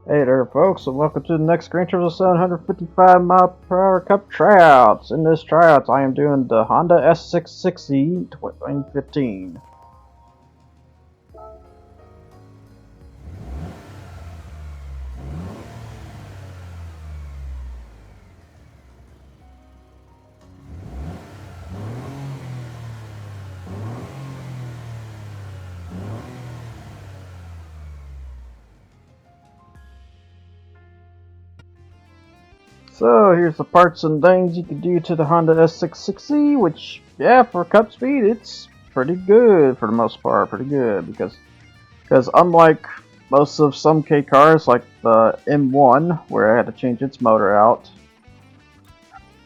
Hey there, folks, and welcome to the next Grand Tour 755 mile per hour Cup Tryouts. In this tryouts, I am doing the Honda S660 2015. So here's the parts and things you can do to the Honda S660, which, yeah, for Cup speed, it's pretty good for the most part, pretty good, because unlike most of some K cars, like the M1, where I had to change its motor out,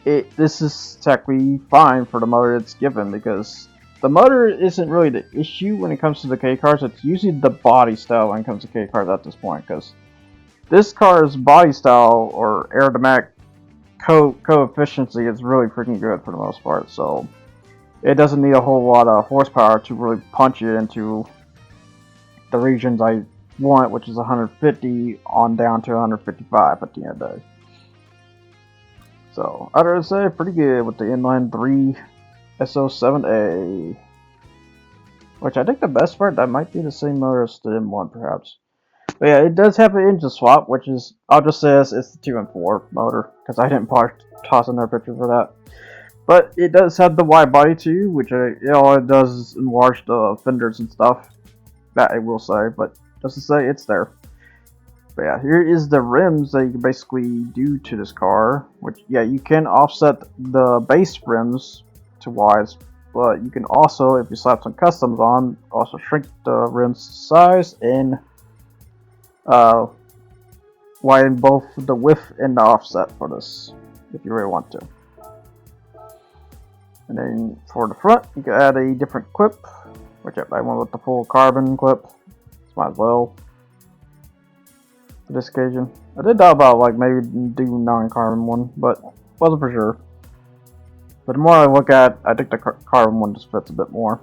this is technically fine for the motor it's given, because the motor isn't really the issue when it comes to the K cars. It's usually the body style when it comes to K cars at this point, because this car's body style or aerodynamic coefficiency is really freaking good for the most part. So it doesn't need a whole lot of horsepower to really punch it into the regions I want, which is 150 on down to 155 at the end of the day. So I'd rather say pretty good with the inline 3 SO7A. Which I think the best part, that might be the same motor as the M1 perhaps. But yeah, it does have an engine swap, which is, I'll just say it's the 2 and 4 motor, because I didn't toss in their picture for that. But it does have the wide body too, which all it does is enlarge the fenders and stuff. That I will say, but just to say, it's there. But yeah, here is the rims that you can basically do to this car. Which, yeah, you can offset the base rims to wise, but you can also, if you slap some customs on, also shrink the rims size and widen both the width and the offset for this, if you really want to. And then for the front, you can add a different clip, which I went with the full carbon clip. Might as well. For this occasion, I did thought about like maybe do non-carbon one, but wasn't for sure. But the more I look at, I think the carbon one just fits a bit more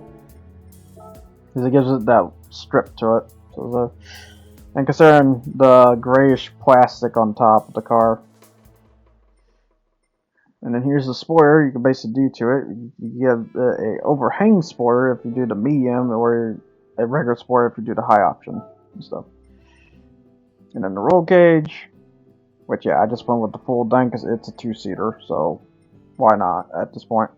because it gives it that strip to it. And considering the grayish plastic on top of the car. And then here's the spoiler you can basically do to it. You have a overhang spoiler if you do the medium, or a regular spoiler if you do the high option and stuff. And then the roll cage, which, yeah, I just went with the full thing because it's a 2-seater, so why not at this point.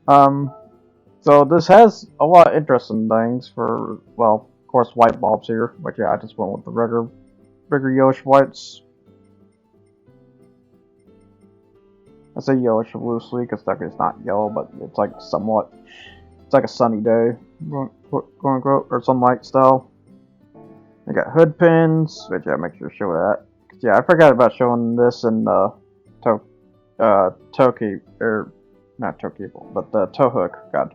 So this has a lot of interesting things for, well, of course, white bulbs here, which, yeah, I just went with the regular, bigger yellowish whites. I say yellowish loosely because it's not yellow, but it's like somewhat, it's like a sunny day, or sunlight style. I got hood pins, which I make sure to show that. Yeah, I forgot about showing this in the toe cable, or not toe cable, but the tow hook. God.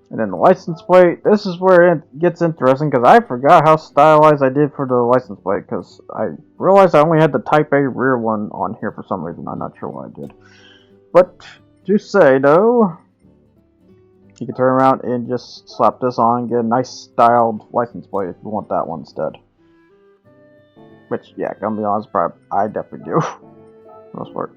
And then the license plate. This is where it gets interesting because I forgot how stylized I did for the license plate because I realized I only had the Type A rear one on here for some reason. I'm not sure why I did. But to say though, you can turn around and just slap this on and get a nice styled license plate if you want that one instead. Which, yeah, gonna be honest, probably I definitely do. For the most part.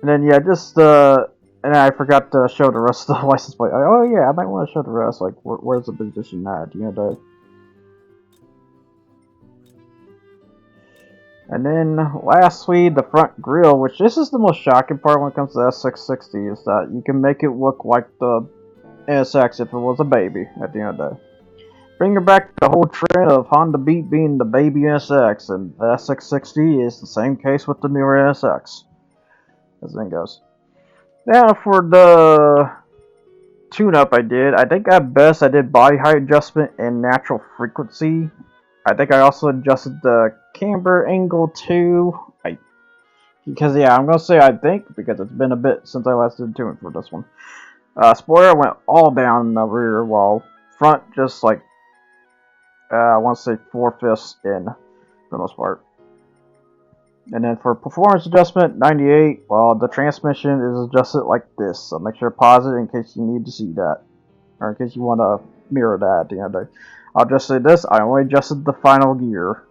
And then, yeah, just, and I forgot to show the rest of the license plate. Oh, yeah, I might want to show the rest, like, where's the position at, you know, And then, lastly, the front grille, which this is the most shocking part when it comes to the S660, is that you can make it look like the NSX if it was a baby at the end of the day. Bringing back the whole trend of Honda Beat being the baby NSX, and the S660 is the same case with the newer NSX, as the thing goes. Now, for the tune-up I think at best I did body height adjustment and natural frequency. I think I also adjusted the camber angle too. Because, yeah, I'm going to say I think, because it's been a bit since I last did tuning for this one. Spoiler went all down in the rear, while front just like, I want to say 4/5 in, for the most part. And then for performance adjustment, 98, well, the transmission is adjusted like this, so make sure to pause it in case you need to see that, or in case you want to mirror that at the end of the day. I'll just say this, I only adjusted the final gear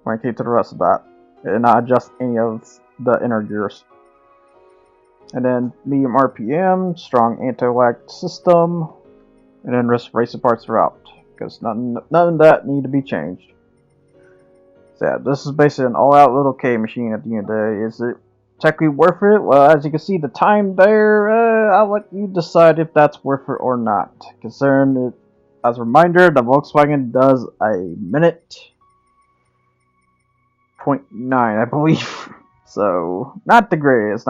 when it came to the rest of that. I did not adjust any of the inner gears. And then medium RPM, strong anti-lag system, and then racing parts throughout, because none of that need to be changed. So yeah, this is basically an all-out little K machine at the end of the day. Is it technically worth it? Well, as you can see, the time there, I'll let you decide if that's worth it or not. Considering it, as a reminder, the Volkswagen does a minute 0.9, I believe. So, not the greatest,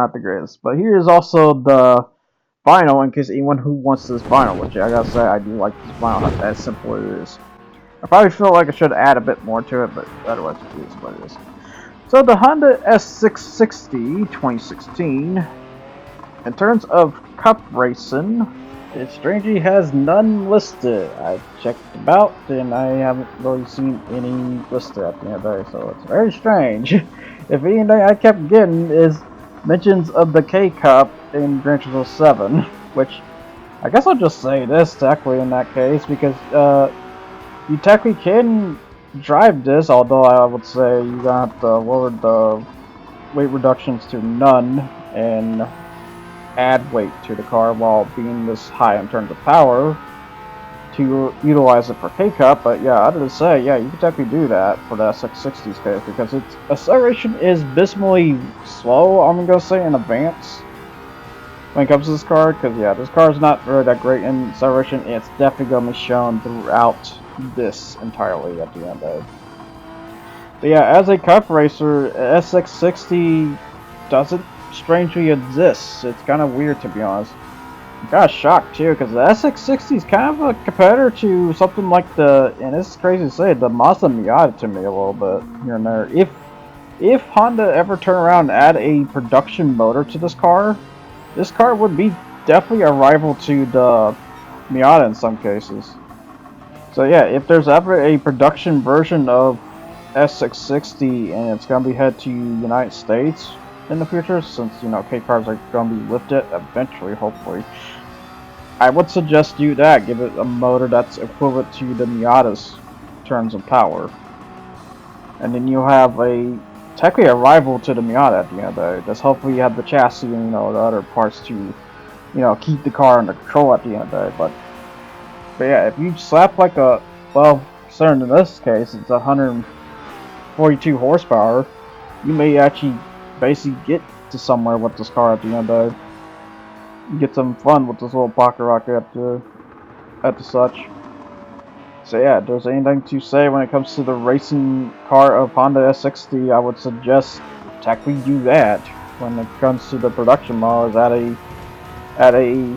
But here's also the vinyl, in case anyone who wants this vinyl, which I gotta say, I do like this vinyl, as simple as it is. I probably feel like I should add a bit more to it, but otherwise it is what it is. So the Honda S660 2016, in terms of Cup racing, it strangely has none listed. I checked about and I haven't really seen any listed at the end of the day, so it's very strange. If anything I kept getting is mentions of the K-Cup in Gran Turismo 7, which I guess I'll just say this technically in that case, because you technically can drive this, although I would say you're gonna have to lower the weight reductions to none and add weight to the car while being this high in terms of power to utilize it for K-Cup. But yeah, I did say, yeah, you can technically do that for the S660's case, because its acceleration is abysmally slow, I'm gonna say, in advance when it comes to this car, because yeah, this car is not really that great in acceleration. It's definitely gonna be shown throughout this entirely at the end of the day. But yeah, as a Cup racer, S660 doesn't strangely exist. It's kind of weird, to be honest. I got shocked too, because the S660 is kind of a competitor to something like and this is crazy to say, the Mazda Miata to me a little bit here and there. If Honda ever turn around and add a production motor to this car would be definitely a rival to the Miata in some cases. So yeah, if there's ever a production version of S660 and it's gonna be headed to United States in the future, since you know K-cars are gonna be lifted eventually, hopefully, I would suggest do that. Give it a motor that's equivalent to the Miata's in terms of power, and then you'll have technically a rival to the Miata at the end of the day. Just hopefully you have the chassis and the other parts to keep the car under control at the end of the day. But yeah, if you slap like considering in this case it's 142 horsepower, you may actually basically get to somewhere with this car at the end of the day. Get some fun with this little pocket rocket at the such. So yeah, if there's anything to say when it comes to the racing car of Honda S60, I would suggest technically do that. When it comes to the production models, at a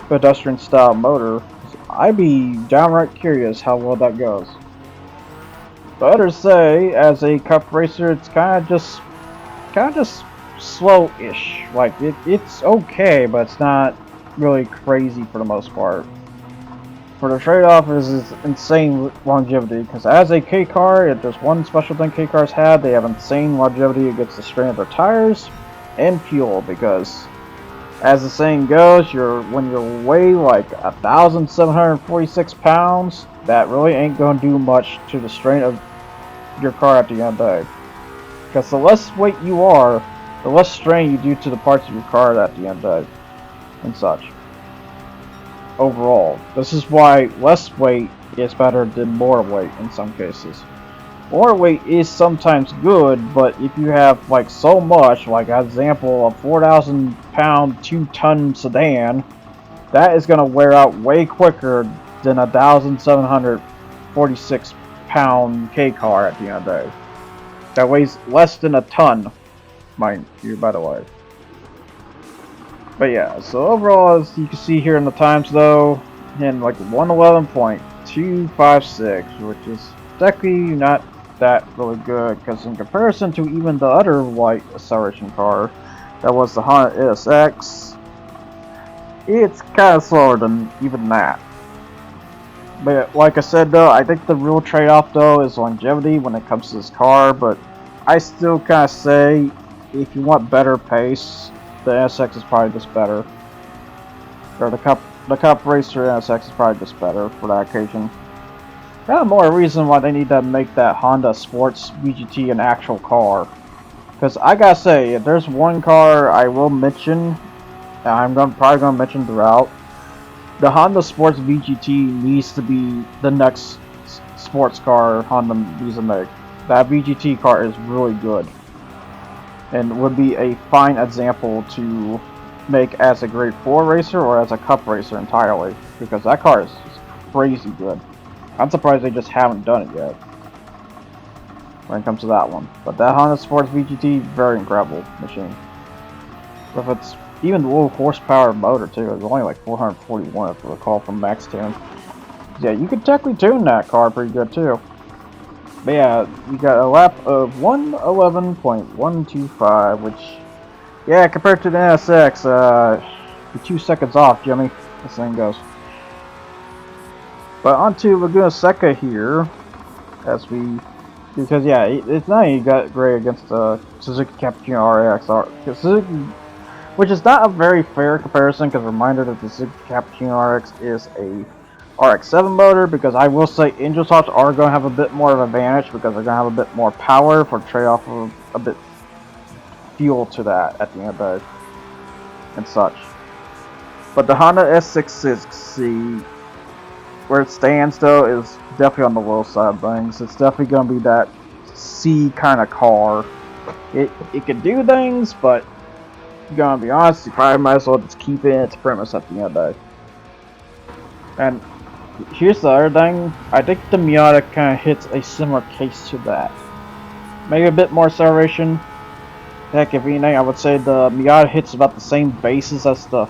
pedestrian style motor, I'd be downright curious how well that goes. But others say, as a Cup racer, it's kind of just slow-ish. Like it's okay, but it's not really crazy for the most part. For the trade-off is insane longevity, because as a K car, if there's one special thing K cars have, they have insane longevity against the strain of their tires and fuel, because as the saying goes, when you weigh like 1,746 pounds, that really ain't gonna do much to the strain of your car at the end of the day. Because the less weight you are, the less strain you do to the parts of your car at the end of the day, and such. Overall, this is why less weight is better than more weight in some cases. More weight is sometimes good, but if you have like so much, like an example, a 4,000 pound 2-ton sedan, that is going to wear out way quicker than a 1,746 pound K car at the end of the day. That weighs less than a ton, mind you, by the way. But yeah, so overall, as you can see here in the times though, in like 111.256, which is technically not that really good, because in comparison to even the other light acceleration car, that was the Honda NSX, it's kind of slower than even that. But like I said though, I think the real trade-off though is longevity when it comes to this car, but I still kind of say, if you want better pace, the NSX is probably just better. Or the Cup Racer NSX is probably just better for that occasion. Kind of more reason why they need to make that Honda Sports VGT an actual car. Because I gotta say, if there's one car I will mention, and probably gonna mention throughout, the Honda Sports VGT needs to be the next sports car Honda needs to make. That VGT car is really good, and would be a fine example to make as a Grade 4 racer or as a Cup racer entirely, because that car is crazy good. I'm surprised they just haven't done it yet when it comes to that one. But that Honda Sports VGT, very incredible machine. If it's even the low horsepower motor too, it's only like 441 if I recall from Max Tune. Yeah, you could technically tune that car pretty good too. But yeah, you got a lap of 111.125, which, yeah, compared to the NSX, you're 2 seconds off, Jimmy. This thing goes. But onto Laguna Seca here, because yeah, it's not even got great against the Suzuki Cappuccino RX, which is not a very fair comparison, because reminder that the Suzuki Cappuccino RX is a RX-7 motor, because I will say Angel Tops are going to have a bit more of an advantage, because they're going to have a bit more power for trade-off of a bit fuel to that at the end of the day, and such. But the Honda S660, where it stands though, is definitely on the low side of things. It's definitely going to be that C kind of car. It can do things, but gonna be honest, you probably might as well just keep it in its premise at the end of the day. And here's the other thing, I think the Miata kind of hits a similar case to that. Maybe a bit more acceleration. Heck, if anything, I would say the Miata hits about the same bases as the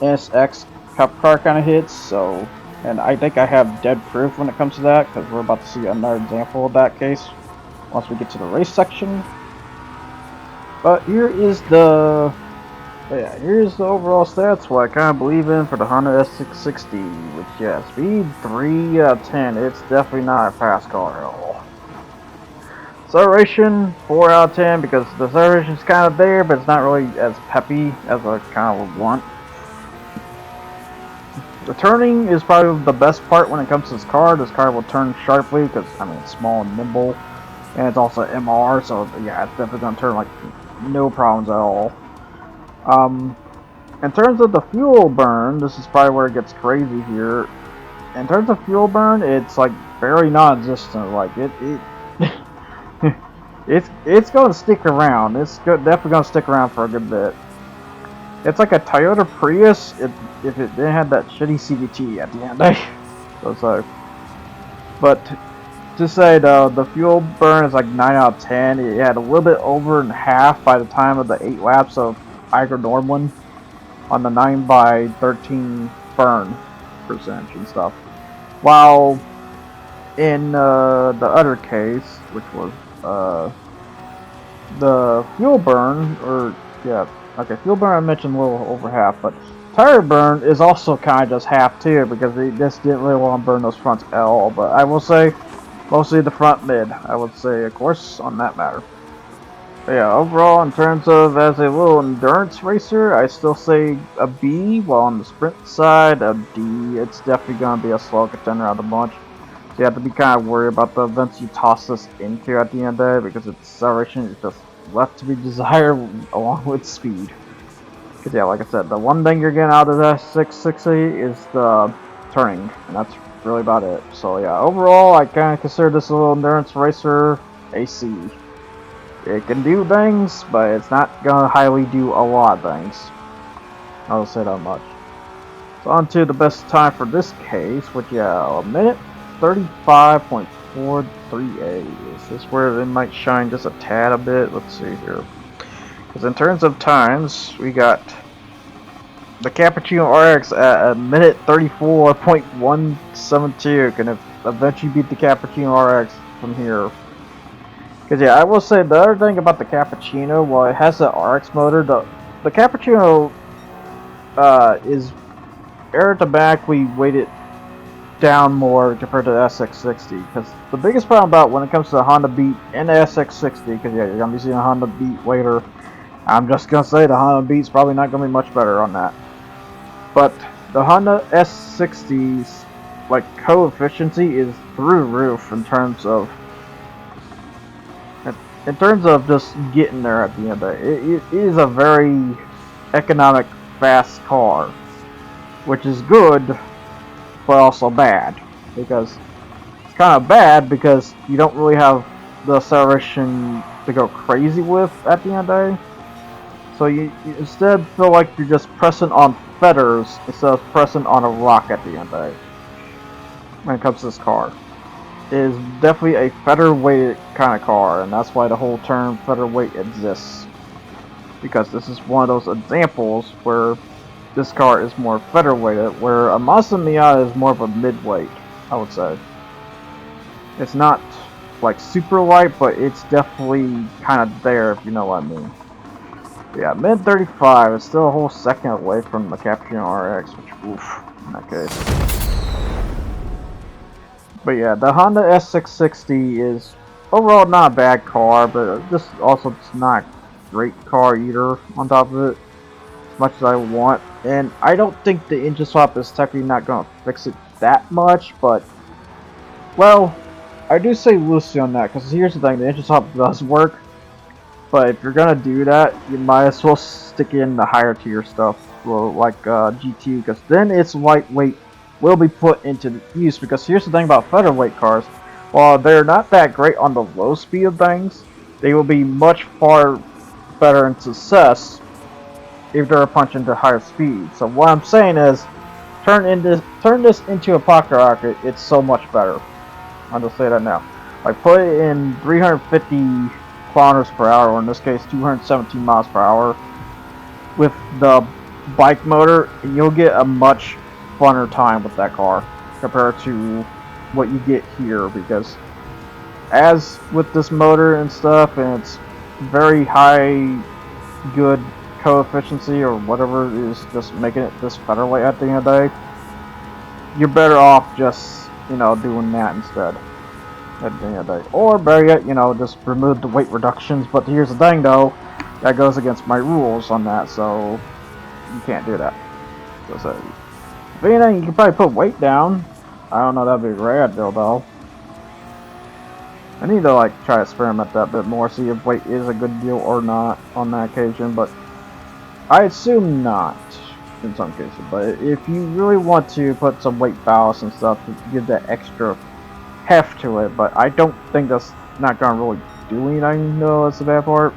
NSX Cup car kind of hits, so, and I think I have dead proof when it comes to that, because we're about to see another example of that case once we get to the race section. But here's the overall stats, what I kind of believe in for the Honda S660, which, yeah, speed 3 out of 10. It's definitely not a fast car at all. Acceleration 4 out of 10, because the acceleration is kind of there, but it's not really as peppy as I kind of would want. The turning is probably the best part when it comes to this car. This car will turn sharply, because, I mean, it's small and nimble, and it's also MR, so yeah, it's definitely going to turn like no problems at all. In terms of the fuel burn, this is probably where it gets crazy here. In terms of fuel burn, it's like very non-existent. Like it's going to stick around. It's definitely going to stick around for a good bit. It's like a Toyota Prius if it didn't have that shitty CVT at the end of the day. So, but to say the fuel burn is like 9 out of 10. It had a little bit over in half by the time of the 8 laps of Igor Nordman on the 9x13 burn percentage and stuff. While in the other case, which was the fuel burn, fuel burn I mentioned a little over half, but tire burn is also kind of just half too, because they just didn't really want to burn those fronts at all. But I will say, mostly the front mid, I would say, of course, on that matter. But yeah, overall, in terms of as a little endurance racer, I still say a B, while on the sprint side, a D. It's definitely going to be a slow contender out of the bunch. So you have to be kind of worried about the events you toss this into at the end of the day, because its acceleration is just left to be desired along with speed. Because yeah, like I said, the one thing you're getting out of the S660 is the turning, and that's really about it. So yeah, overall, I kind of consider this a little endurance racer a C. It can do things, but it's not going to highly do a lot of things. I'll say that much. So on to the best time for this case, which, yeah, a minute 35.438. Is this where it might shine just a tad a bit? Let's see here. Because in terms of times, we got the Cappuccino RX at a minute 34.172. Can eventually beat the Cappuccino RX from here. Because yeah, I will say the other thing about the Cappuccino, while it has the RX motor, the Cappuccino is aerodynamically weighted down more compared to the S660. Because the biggest problem about when it comes to the Honda Beat and the S660, because yeah, you're going to be seeing a Honda Beat later. I'm just going to say the Honda Beat's probably not going to be much better on that. But the Honda S60's like co-efficiency is through the roof in terms of just getting there at the end of the day. It is a very economic, fast car, which is good, but also bad, because it's kind of bad because you don't really have the acceleration to go crazy with at the end of the day. So you instead feel like you're just pressing on feathers instead of pressing on a rock at the end of the day. When it comes to this car, it is definitely a featherweighted kind of car, and that's why the whole term featherweight exists. Because this is one of those examples where this car is more featherweighted, where a Mazda Miata is more of a midweight, I would say. It's not like super light, but it's definitely kind of there, if you know what I mean. Yeah, mid 35 is still a whole second away from the Cappuccino RX, which, oof, in that case. But yeah, the Honda S660 is overall not a bad car, but this also it's not a great car either on top of it, as much as I want. And I don't think the engine swap is technically not going to fix it that much, but, well, I do say loosely on that, because here's the thing, the engine swap does work. But if you're gonna do that, you might as well stick in the higher tier stuff, well, like GT, because then its lightweight will be put into use. Because here's the thing about featherweight cars: while they're not that great on the low speed of things, they will be much far better in success if they're punched into higher speed. So what I'm saying is, turn this into a pocket rocket. It's so much better. I'll just say that now. Like put it in 350 kilometers per hour, or in this case 217 miles per hour, with the bike motor, and you'll get a much funner time with that car compared to what you get here. Because as with this motor and stuff, and it's very high good co-efficiency or whatever it is, just making it this featherweight at the end of the day, you're better off just, you know, doing that instead at the end of the day. Or better yet, you know, just remove the weight reductions. But here's the thing though, that goes against my rules on that, so you can't do that. So if anything, you can probably put weight down. I don't know, that'd be a great deal though. I need to like try to experiment that a bit more, see if weight is a good deal or not on that occasion, but I assume not in some cases. But if you really want to put some weight ballast and stuff to give that extra heft to it, but I don't think that's not gonna really do anything. No, that's the bad part.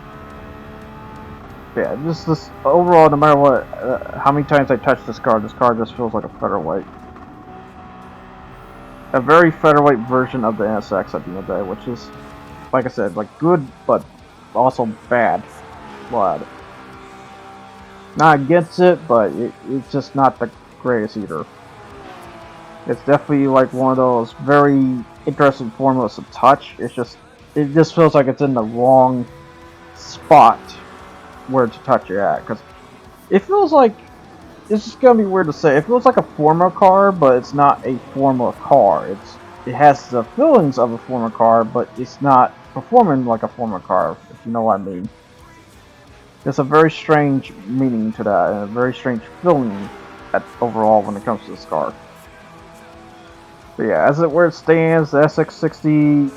Yeah, just this overall, no matter what, how many times I touch this car just feels like a featherweight. A very featherweight version of the NSX at the end of the day, which is, like I said, like good, but also bad. Blood. Not against it, but it's just not the greatest either. It's definitely like one of those very interesting formulas to touch. It just feels like it's in the wrong spot where to touch it at, because it feels like, this is gonna be weird to say, it feels like a Formula car, but it's not a Formula car. It has the feelings of a Formula car, but it's not performing like a Formula car, if you know what I mean. There's a very strange meaning to that, and a very strange feeling overall when it comes to this car. But yeah, where it stands, the S660,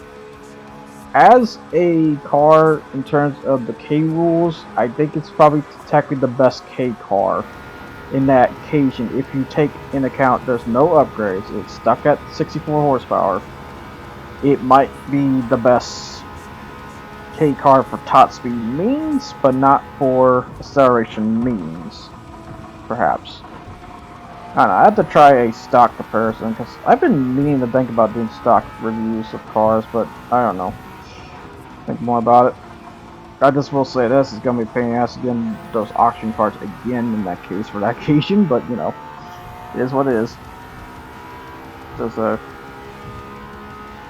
as a car in terms of the K rules, I think it's probably technically the best K car in that occasion. If you take in account there's no upgrades, it's stuck at 64 horsepower, it might be the best K car for top speed means, but not for acceleration means, perhaps. I don't know, I have to try a stock comparison, because I've been meaning to think about doing stock reviews of cars, but I don't know. Think more about it. I just will say this, it's gonna be a pain in the ass again, those auction cars again in that case for that occasion, but you know, it is what it is. Just,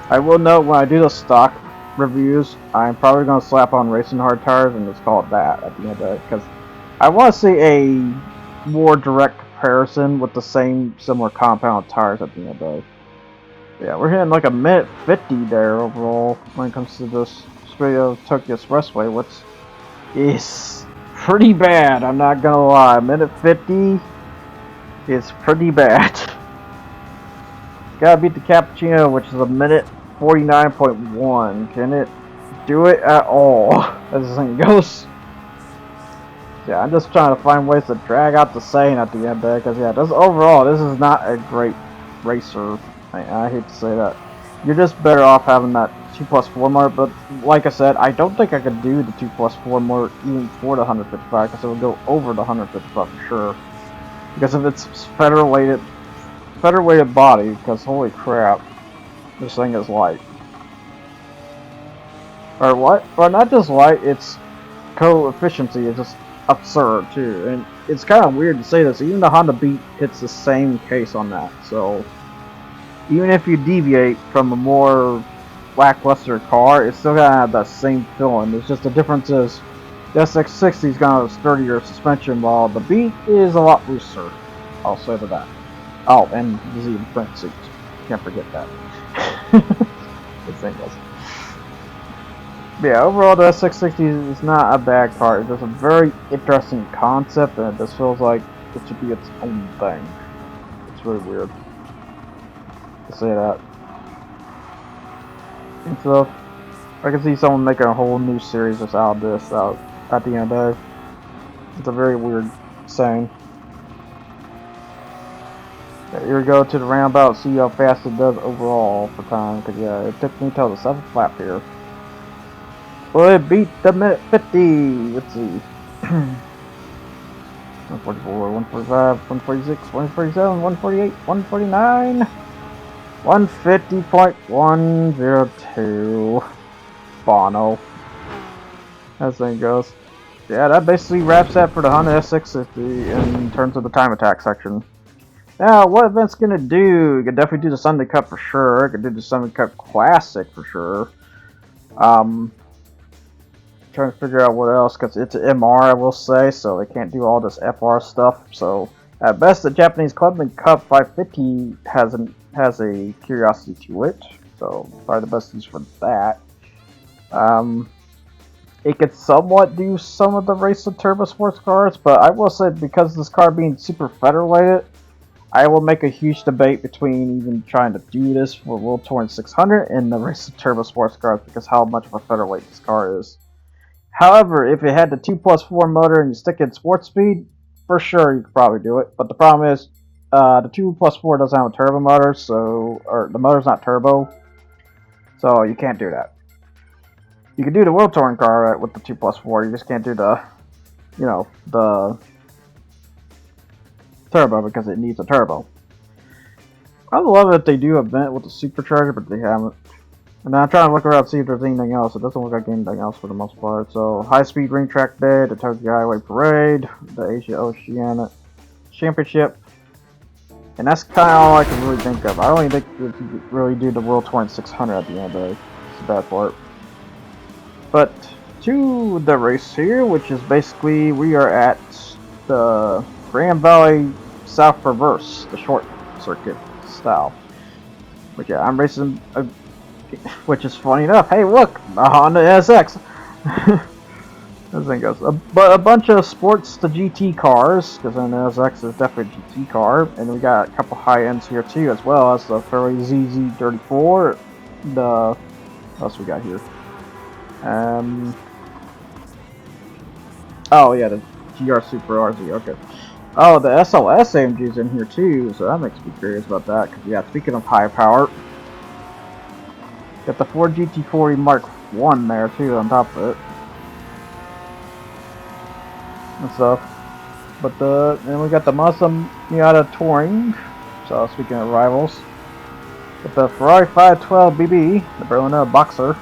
I will note when I do the stock reviews, I'm probably gonna slap on racing hard tires and just call it that at the end of the day, because I want to see a more direct comparison with the similar compound tires at the end of the day. Yeah, we're hitting like a minute 50 there overall when it comes to this Tokyo Expressway, which is pretty bad, I'm not gonna lie. Minute 50 is pretty bad. Gotta beat the cappuccino, which is a minute 49.1. Can it do it at all? As this thing goes. Yeah, I'm just trying to find ways to drag out the saying at the end there, because yeah, overall, this is not a great racer. I hate to say that. You're just better off having that 2+4 motor, but like I said, I don't think I could do the 2+4 motor even for the 155, because it would go over the 155 for sure. Because of its federal-weighted body, because holy crap, this thing is light. Or what? Or not just light, its coefficiency is just absurd too, and it's kind of weird to say this. Even the Honda Beat hits the same case on that, so even if you deviate from a more lackluster car, it's still gonna have that same feeling. It's just the difference is the S660 is gonna have a sturdier suspension, while the Beat is a lot looser. I'll say to that. Oh, and the Z front seats. Can't forget that. Good thing was. Yeah, overall the S660 is not a bad car. It's just a very interesting concept, and it just feels like it should be its own thing. It's really weird to say that. And so, I can see someone making a whole new series just out of this at the end of the day. It's a very weird saying. Yeah, here we go to the roundabout, see how fast it does overall for time, because yeah, it took me till the 7th lap here. Well, it beat the minute 50. Let's see. 144, 145, 146, 147, 148, 149, 150.102. Bono. As thing goes. Yeah, that basically wraps that for the Honda S660 in terms of the time attack section. Now, what event's gonna do? You can definitely do the Sunday Cup for sure. You can do the Sunday Cup Classic for sure. Trying to figure out what else, because it's an MR, I will say, so they can't do all this FR stuff. So at best, the Japanese Clubman Cup 550 has a curiosity to it, so probably the best use for that. It could somewhat do some of the race of turbo sports cars, but I will say, because this car being super federated, I will make a huge debate between even trying to do this for World Touring 600 and the race of turbo sports cars, because how much of a featherweight this car is. However, if it had the 2+4 motor and you stick in sports speed, for sure you could probably do it. But the problem is, the 2+4 doesn't have a turbo motor, or the motor's not turbo, so you can't do that. You can do the World Touring car with the 2+4, you just can't do the turbo because it needs a turbo. I would love it if they do a vent with the supercharger, but they haven't. And I'm trying to look around to see if there's anything else. It doesn't look like anything else for the most part. So, high-speed ring track day, the Tokyo Highway Parade, the Asia Oceania Championship. And that's kind of all I can really think of. I don't even think you could really do the World Touring 600 at the end of the day. It's the bad part. But, to the race here, which is basically, we are at the Grand Valley South Reverse, the short circuit style. But yeah, I'm racing which is funny enough. Hey, look, a Honda SX. This thing goes. But a bunch of sports to GT cars, because an SX is definitely a GT car, and we got a couple high ends here too, as well as the Ferrari ZZ34. What else we got here? Oh yeah, the GR Super RZ. Okay. Oh, the SLS AMG's in here too, so that makes me curious about that. Because yeah, speaking of high power. Got the Ford GT40 Mark 1 there too on top of it. And stuff. But then we got the Mazda Miata Touring. So speaking of rivals. With the Ferrari 512 BB, the Berliner Boxer.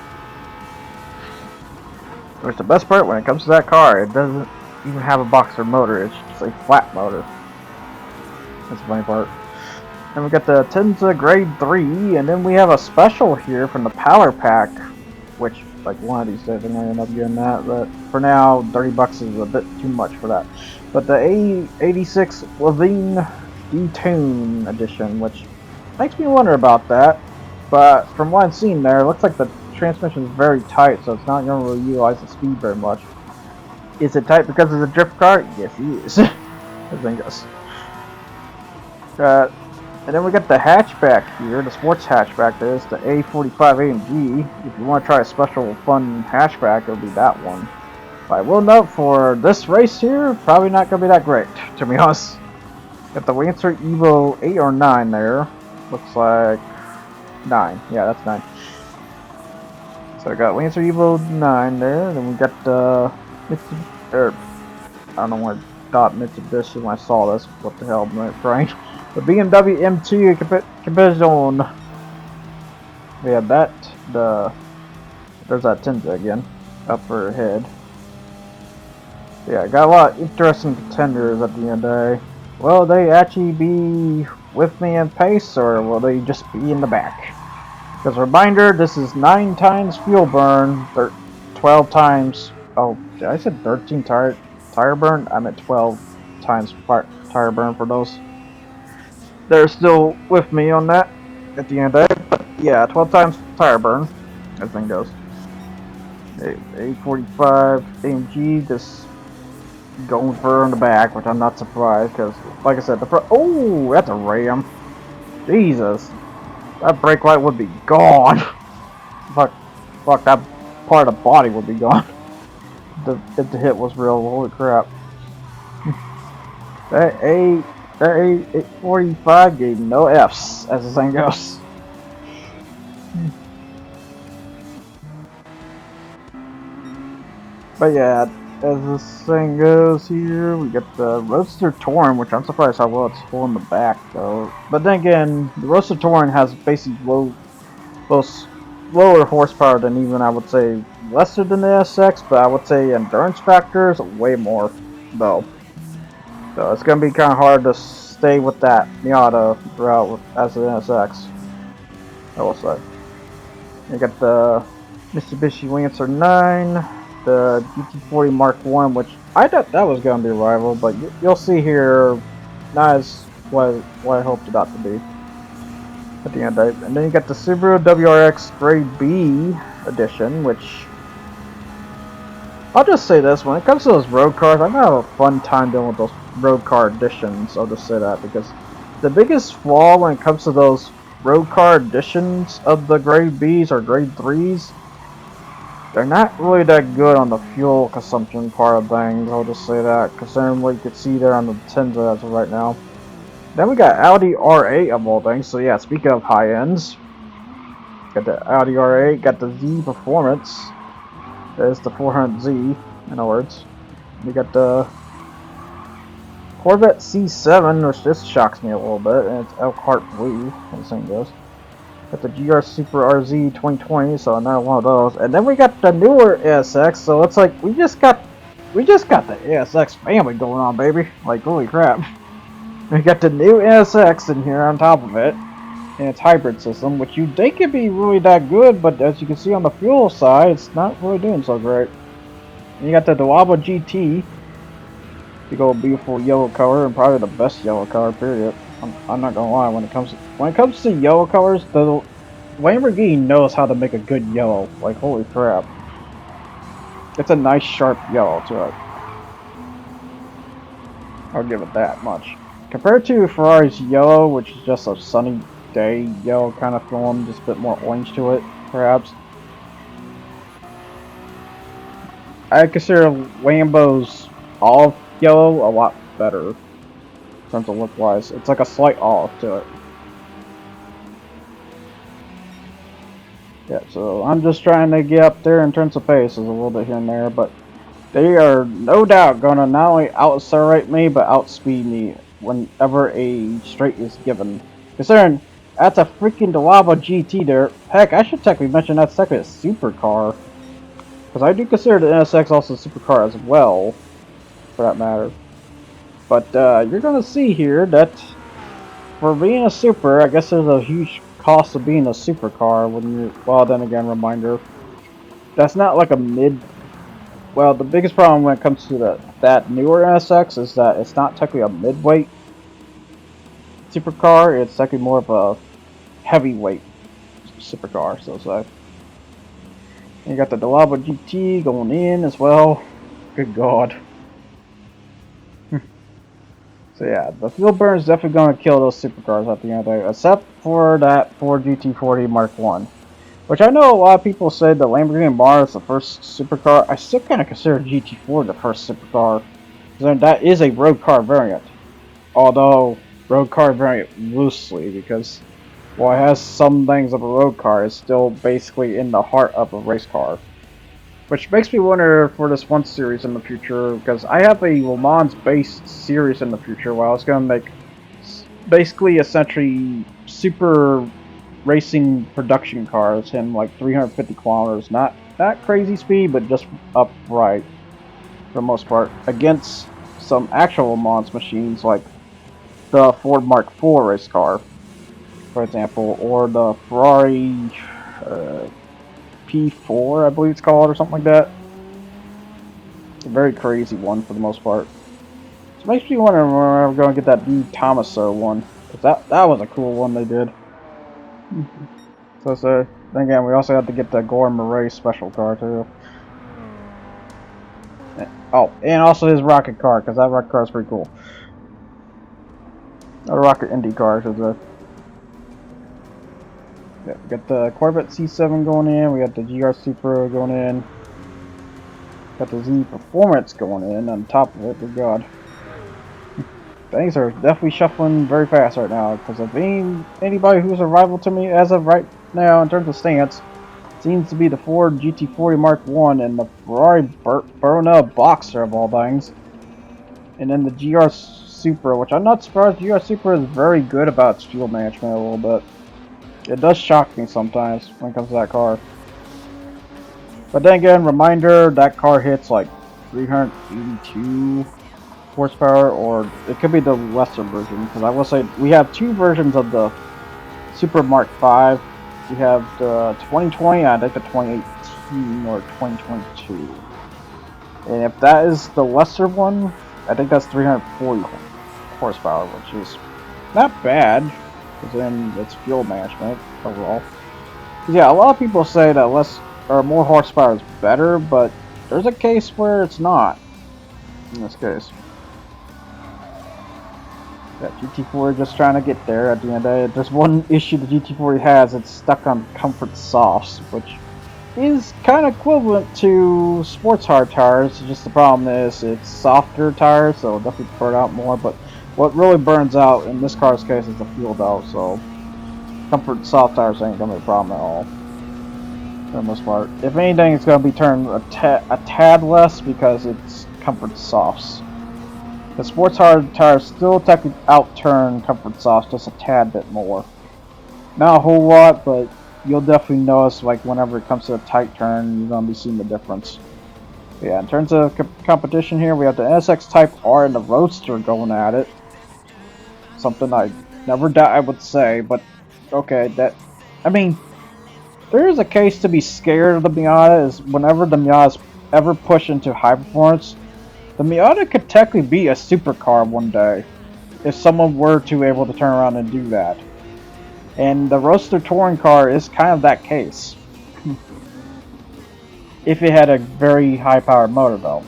Which the best part when it comes to that car, it doesn't even have a Boxer motor, it's just a flat motor. That's the funny part. Then we got the Tenza Grade 3, and then we have a special here from the Power Pack, which, like, one of these days I'm going to end up getting that, but for now, $30 is a bit too much for that. But the A86 Levine Detune Edition, which makes me wonder about that, but from what I've seen there, it looks like the transmission is very tight, so it's not going to really utilize the speed very much. Is it tight because it's a drift car? Yes, it is. I think yes. And then we got the hatchback here, the sports hatchback. There's the A45 AMG. If you want to try a special fun hatchback, it'll be that one. But I will note for this race here, probably not going to be that great, to be honest. Got the Lancer Evo 8 or 9 there. Looks like 9. Yeah, that's 9. So I got Lancer Evo 9 there. Then we got the I don't know what I thought Mitsubishi when I saw this. What the hell, my brain? The BMW M2 Competition. We have that. There's that Tenza again, up for head. Yeah, I got a lot of interesting contenders at the end of the day. Will they actually be with me in pace, or will they just be in the back? Because reminder, this is 9 times fuel burn, 12 times. Oh, I said 13 tire burn. I meant 12 times tire burn for those. They're still with me on that at the end of the day. But yeah, 12 times tire burn. Everything goes. A45 AMG just going for in the back, which I'm not surprised because, like I said, the front. Oh, that's a Ram. Jesus, that brake light would be gone. fuck, that part of the body would be gone. If the hit was real. Holy crap. That A45 gave no Fs, as the saying goes. But yeah, as this thing goes here, we get the Roadster Touring, which I'm surprised how well it's full in the back, though. But then again, the Roadster Touring has basically lower horsepower than even, I would say, lesser than the SX, but I would say endurance factor is way more, though. So it's going to be kind of hard to stay with that Miata throughout as an SX, I will say. You got the Mitsubishi Lancer 9, the GT40 Mark 1, which I thought that was going to be a rival, but you'll see here, not as what I hoped it not to be at the end of it. And then you got the Subaru WRX Grade B edition, which I'll just say this, when it comes to those road cars, I'm going to have a fun time dealing with those road car editions. I'll just say that, because the biggest flaw when it comes to those road car editions of the Grade Bs or Grade 3s, they're not really that good on the fuel consumption part of things. I'll just say that, considering what you can see there on the Tenza as of right now. Then we got Audi R8 of all things. So yeah, speaking of high ends, got the Audi R8, got the Z Performance. There's the 400Z, in other words. We got the Corvette C7, which this shocks me a little bit, and it's Elkhart Blue, as the thing goes. Got the GR Super RZ 2020, so another one of those. And then we got the newer ASX, so it's like we just got the ASX family going on, baby. Like, holy crap. We got the new ASX in here on top of it, and its hybrid system, which you'd think it'd be really that good, but as you can see on the fuel side, it's not really doing so great. And you got the Dewaba GT, big old beautiful yellow color, and probably the best yellow color, period. I'm not gonna lie, when it comes to yellow colors, the Lamborghini knows how to make a good yellow. Like, holy crap. It's a nice sharp yellow to it. I'll give it that much. Compared to Ferrari's yellow, which is just a sunny day yellow kind of feeling, just a bit more orange to it, perhaps. I consider Lambo's olive yellow a lot better in terms of look wise. It's like a slight olive to it. Yeah, so I'm just trying to get up there in terms of paces a little bit here and there, but they are no doubt going to not only out-accelerate me, but outspeed me whenever a straight is given. Considering that's a freaking Dewaba GT there. Heck, I should technically mention that's technically a supercar. Because I do consider the NSX also a supercar as well, for that matter. But you're going to see here that for being a super, I guess there's a huge cost of being a supercar when you, well then again, reminder, that's not like a mid, well the biggest problem when it comes to that newer NSX is that it's not technically a mid-weight supercar, it's technically more of a heavyweight supercar, so to say. And you got the Dewaba GT going in as well. Good God. So yeah, the fuel burn is definitely going to kill those supercars at the end of the day, except for that Ford GT40 Mark 1. Which I know a lot of people say the Lamborghini Mara is the first supercar. I still kind of consider GT4 the first supercar. Then that is a road car variant. Although, road car variant loosely, because while it has some things of a road car, it's still basically in the heart of a race car. Which makes me wonder for this one series in the future, because I have a Le Mans based series in the future where I was going to make basically essentially super racing production cars, hitting like 350 kilometers, not crazy speed, but just upright for the most part, against some actual Le Mans machines like the Ford Mark IV race car, for example, or the Ferrari P4, I believe it's called, or something like that. It's a very crazy one for the most part. So it makes me wonder when we're going to get that D Tomaso one, because that was a cool one they did. So then again, we also have to get the Gore Murray special car too. Oh, and also his rocket car, because that rocket car is pretty cool. A rocket Indy car, should I say. Yeah, we got the Corvette C7 going in, we got the GR Supra going in, got the Z Performance going in on top of it, good god. Things are definitely shuffling very fast right now, because if anybody who's a rival to me as of right now in terms of stance, seems to be the Ford GT40 Mark 1 and the Ferrari Verona Boxer of all things. And then the GR Supra, which I'm not surprised. GR Supra is very good about its fuel management a little bit. It does shock me sometimes when it comes to that car. But then again, reminder, that car hits like 382 horsepower, or it could be the lesser version, because I will say we have two versions of the Super Mark 5. We have the 2020 and I think the 2018 or 2022. And if that is the lesser one, I think that's 340 horsepower, which is not bad, because then it's fuel management overall. Yeah, a lot of people say that less or more horsepower is better, but there's a case where it's not. In this case, that GT4 just trying to get there at the end of the day. There's one issue the GT4 has, it's stuck on comfort softs, which is kind of equivalent to sports hard tires. Just the problem is it's softer tires, so it'll definitely burn out more, but what really burns out in this car's case is the fuel belt, so comfort soft tires ain't gonna be a problem at all for the most part. If anything, it's gonna be turned a tad less because it's comfort softs. The sports hard tires still technically outturn comfort softs just a tad bit more. Not a whole lot, but you'll definitely notice like whenever it comes to a tight turn, you're gonna be seeing the difference. But yeah, in terms of competition here, we have the NSX Type R and the Roadster going at it. Something I never doubt I would say, but okay, I mean, there is a case to be scared of the Miata. Is whenever the Miatas ever push into high performance, the Miata could technically be a supercar one day, if someone were to able to turn around and do that. And the Roadster touring car is kind of that case. If it had a very high-powered motor, though.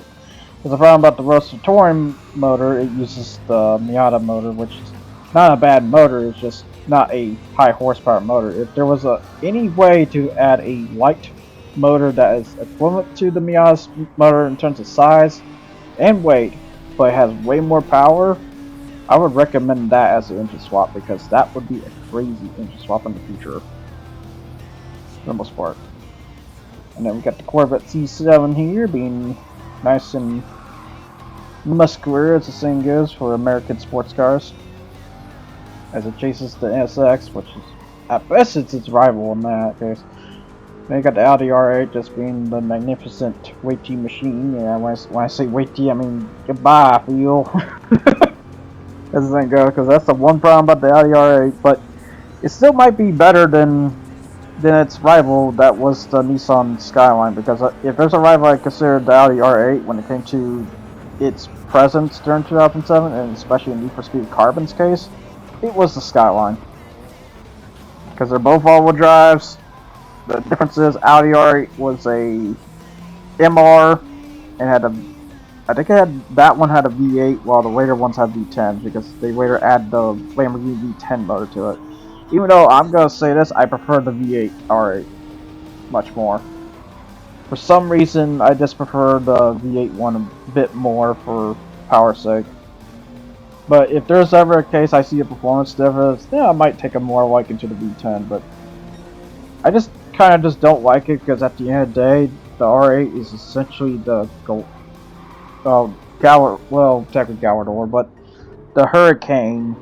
Because the problem about the Roadster touring motor, it uses the Miata motor, which is not a bad motor, it's just not a high horsepower motor. If there was any way to add a light motor that is equivalent to the Miata's motor in terms of size and weight, but it has way more power, I would recommend that as an engine swap, because that would be a crazy engine swap in the future, for the most part. And then we got the Corvette C7 here, being nice and muscular, as the saying goes, for American sports cars, as it chases the NSX, which is, at best, it's its rival in that case. Then you got the Audi R8 just being the magnificent weighty machine. Yeah, when I say weighty, I mean goodbye, feel. As the thing goes, because that's the one problem about the Audi R8, but it still might be better than its rival, that was the Nissan Skyline, because if there's a rival I consider the Audi R8 when it came to its presence during 2007, and especially in Need for Speed Carbon's case, it was the Skyline. Because they're both all-wheel drives. The difference is Audi R8 was a MR and had a I think that one had a V8 while the later ones had V10 because they later added the Lamborghini V10 motor to it. Even though I'm gonna say this, I prefer the V8 R8 much more. For some reason, I just prefer the V8 one a bit more for power's sake. But if there's ever a case I see a performance difference, yeah, I might take a more liking to the V10. But I just kind of just don't like it because at the end of the day, the R8 is essentially the technically Gallador, but the Hurricane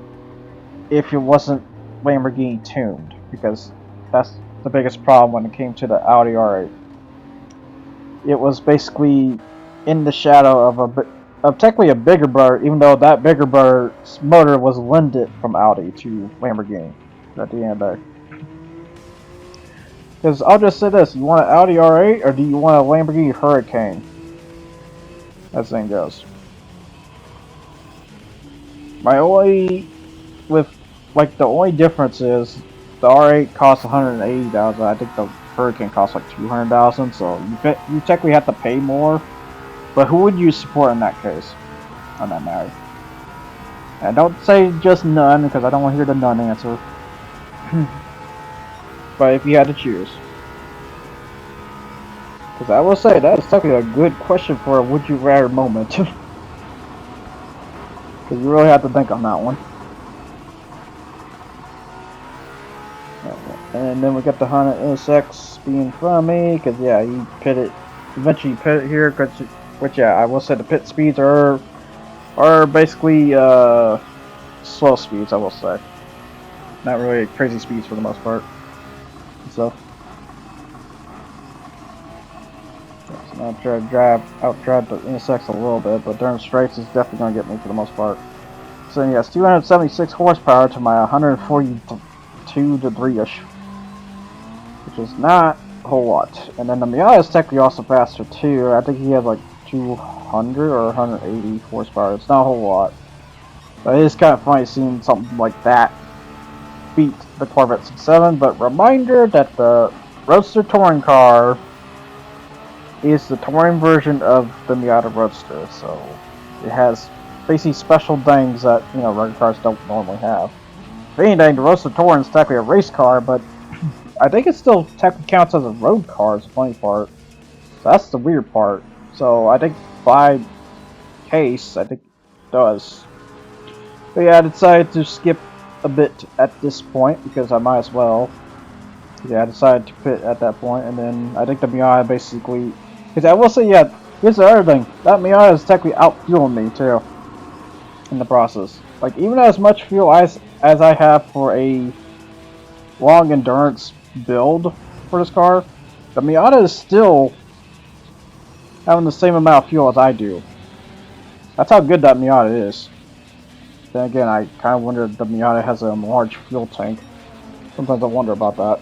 if it wasn't Lamborghini tuned, because that's the biggest problem when it came to the Audi R8. It was basically in the shadow of technically a bigger brother, even though that bigger brother's motor was lended from Audi to Lamborghini at the end of the day. Because I'll just say this, you want an Audi R8 or do you want a Lamborghini Hurricane? As thing goes. My only, the only difference is the R8 costs $180,000. I think the Hurricane costs like $200,000, so you technically have to pay more. But who would you support in that case? On that matter. And don't say just none, because I don't want to hear the none answer. But if you had to choose. Because I will say, that is technically a good question for a would you rather moment. Because you really have to think on that one. And then we got the Honda NSX being in front of me, because yeah, you eventually pit it here, which yeah, I will say the pit speeds are basically slow speeds, I will say. Not really crazy speeds for the most part. So I'm trying to outdrive the NSX a little bit, but during straights is definitely going to get me for the most part. So yes, 276 horsepower to my 142 to 3-ish. Which is not a whole lot. And then the Miata is technically also faster too. I think he has like 200 or 180 horsepower. It's not a whole lot. But it is kind of funny seeing something like that beat the Corvette 67. But reminder that the Roadster touring car is the touring version of the Miata Roadster. So it has basically special things that, you know, regular cars don't normally have. If anything, the Roadster Touring is technically a race car, but I think it still technically counts as a road car, is the funny part. So that's the weird part. So I think by case, I think it does. But yeah, I decided to skip a bit at this point because I might as well. Yeah, I decided to pit at that point, and then I think the Miata basically. Because I will say, yeah, here's the other thing. That Miata is technically out-fueling me too. In the process. Like, even as much fuel as I have for a long endurance build for this car, the Miata is still having the same amount of fuel as I do. That's how good that Miata is. Then again, I kind of wonder if the Miata has a large fuel tank. Sometimes I wonder about that.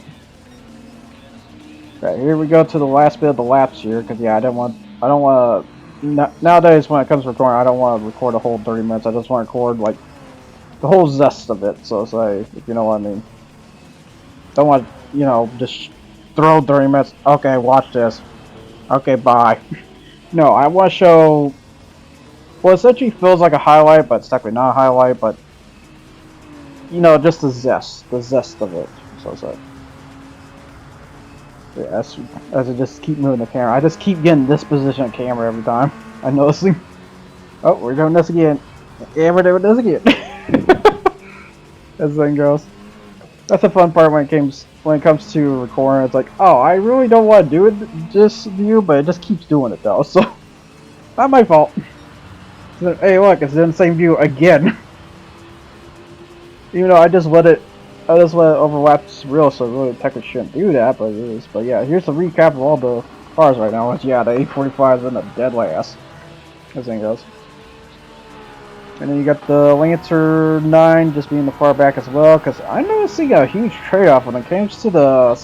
Okay, here we go to the last bit of the laps here, because yeah, I don't want to, nowadays when it comes to recording, I don't want to record a whole 30 minutes, I just want to record, like, the whole zest of it, so say, if you know what I mean. Don't want, you know, just throw 30 minutes, okay, watch this, okay, bye. No, I want to show, well, essentially feels like a highlight, but it's technically not a highlight, but, you know, just the zest of it, so say. Yeah, as I just keep moving the camera, I just keep getting this position of camera every time I notice him. Oh, we're doing this again. Yeah, we're doing this again. As the thing goes. That's the fun part when it comes to recording. It's like, oh, I really don't want to do it just you, but it just keeps doing it though. So not my fault. So, hey, look, it's in the same view again. Even though I just let it overlap this reel, so it really technically shouldn't do that, but it is. But yeah, here's the recap of all the cars right now. Which, yeah, the 845 is in the dead last. As thing goes. And then you got the Lancer 9 just being the far back as well, because I'm noticing a huge trade-off when it comes to the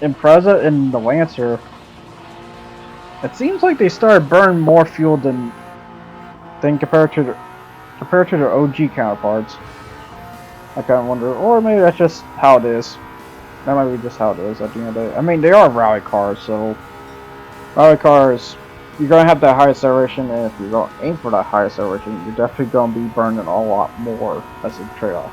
Impreza and the Lancer. It seems like they started burning more fuel than compared to their OG counterparts. I kind of wonder, or maybe that's just how it is. That might be just how it is at the end of the day. I mean, they are rally cars, so rally cars you're gonna have that high acceleration, and if you don't aim for that high acceleration, you're definitely gonna be burning a lot more as a trade-off.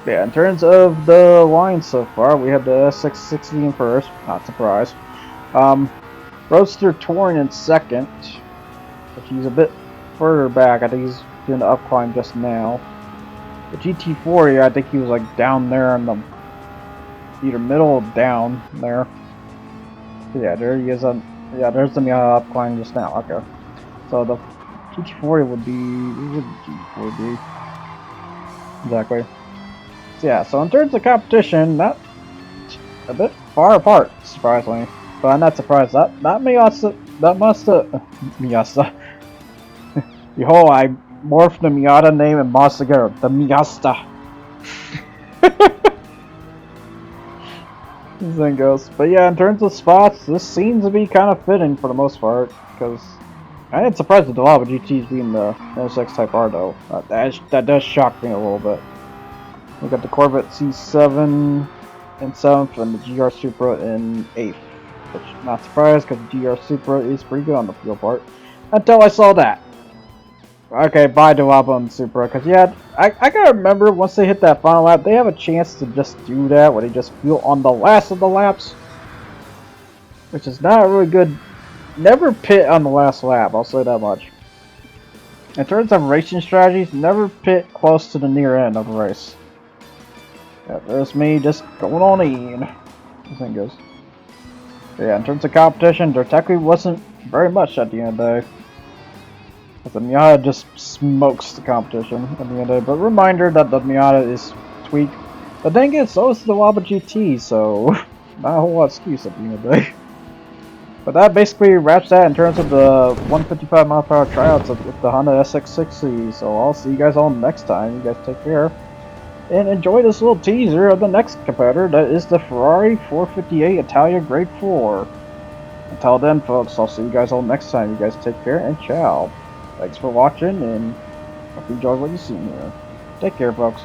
Yeah, in terms of the line so far, we have the S660 in first, not surprised. Roadster Touring in second, which he's a bit further back. I think he's doing the up climb just now. The GT40, I think he was like down there in the either middle or down there. Yeah, there he is. Yeah, there's the Miata up climb just now. Okay, so the GT40 would be. Where would the GT40 be? Exactly. So yeah, so in terms of competition, not a bit far apart, surprisingly. But I'm not surprised. That Miata, that must have Miata. Behold, I morphed the Miata name and Mazda together. The Miata. This thing goes. But yeah, in terms of spots, this seems to be kind of fitting for the most part. Because I ain't surprised with the lava GTs being the NSX Type R though. That does shock me a little bit. We got the Corvette C7 in 7th and the GR Supra in 8th. Which, not surprised, because the GR Supra is pretty good on the fuel part. Until I saw that. Okay, bye to Lava and Supra, because yeah, I gotta remember, once they hit that final lap, they have a chance to just do that, where they just fuel on the last of the laps. Which is not really good. Never pit on the last lap, I'll say that much. In terms of racing strategies, never pit close to the near end of the race. Yeah, there's me just going on in. This thing goes. Yeah, in terms of competition, there technically wasn't very much at the end of the day. The Miata just smokes the competition at the end of the day. But reminder that the Miata is tweaked. But then again, so is the Lava GT, so not a whole lot of excuse at the end of the day. But that basically wraps that in terms of the 155 mile per hour tryouts with the Honda S660. So I'll see you guys all next time. You guys take care. And enjoy this little teaser of the next competitor, that is the Ferrari 458 Italia Grade 4. Until then, folks, I'll see you guys all next time. You guys take care and ciao. Thanks for watching, and hope you enjoyed what you've seen here. Take care, folks.